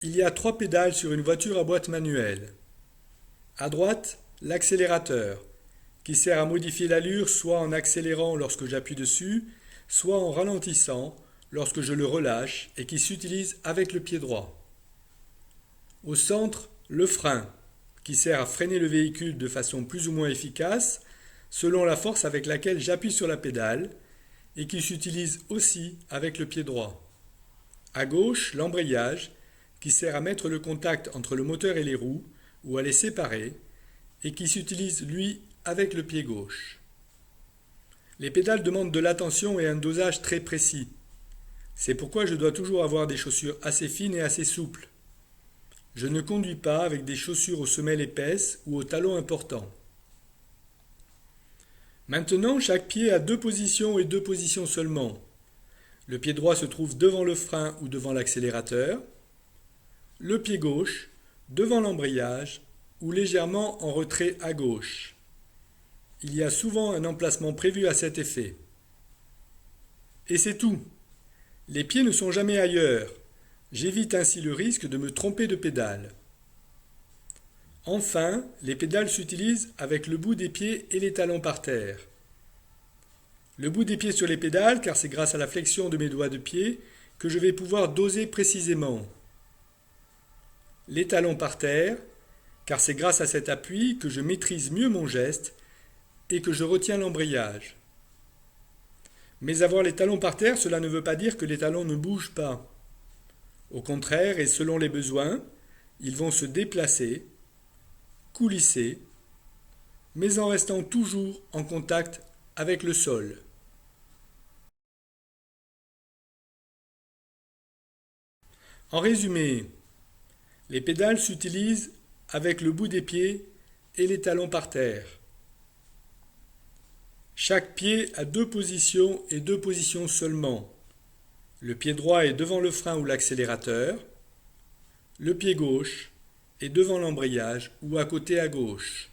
Il y a 3 pédales sur une voiture à boîte manuelle. À droite, l'accélérateur, qui sert à modifier l'allure soit en accélérant lorsque j'appuie dessus, soit en ralentissant lorsque je le relâche et qui s'utilise avec le pied droit. Au centre, le frein, qui sert à freiner le véhicule de façon plus ou moins efficace selon la force avec laquelle j'appuie sur la pédale et qui s'utilise aussi avec le pied droit. À gauche, l'embrayage, qui sert à mettre le contact entre le moteur et les roues ou à les séparer et qui s'utilise lui avec le pied gauche. Les pédales demandent de l'attention et un dosage très précis. C'est pourquoi je dois toujours avoir des chaussures assez fines et assez souples. Je ne conduis pas avec des chaussures aux semelles épaisses ou aux talons importants. Maintenant, chaque pied a 2 positions et 2 positions seulement. Le pied droit se trouve devant le frein ou devant l'accélérateur. Le pied gauche devant l'embrayage ou légèrement en retrait à gauche. Il y a souvent un emplacement prévu à cet effet. Et c'est tout. Les pieds ne sont jamais ailleurs. J'évite ainsi le risque de me tromper de pédale. Enfin, les pédales s'utilisent avec le bout des pieds et les talons par terre. Le bout des pieds sur les pédales, car c'est grâce à la flexion de mes doigts de pied que je vais pouvoir doser précisément. Les talons par terre, car c'est grâce à cet appui que je maîtrise mieux mon geste et que je retiens l'embrayage. Mais avoir les talons par terre, cela ne veut pas dire que les talons ne bougent pas. Au contraire, et selon les besoins, ils vont se déplacer, coulisser, mais en restant toujours en contact avec le sol. En résumé, les pédales s'utilisent avec le bout des pieds et les talons par terre. Chaque pied a 2 positions et 2 positions seulement. Le pied droit est devant le frein ou l'accélérateur. Le pied gauche est devant l'embrayage ou à côté à gauche.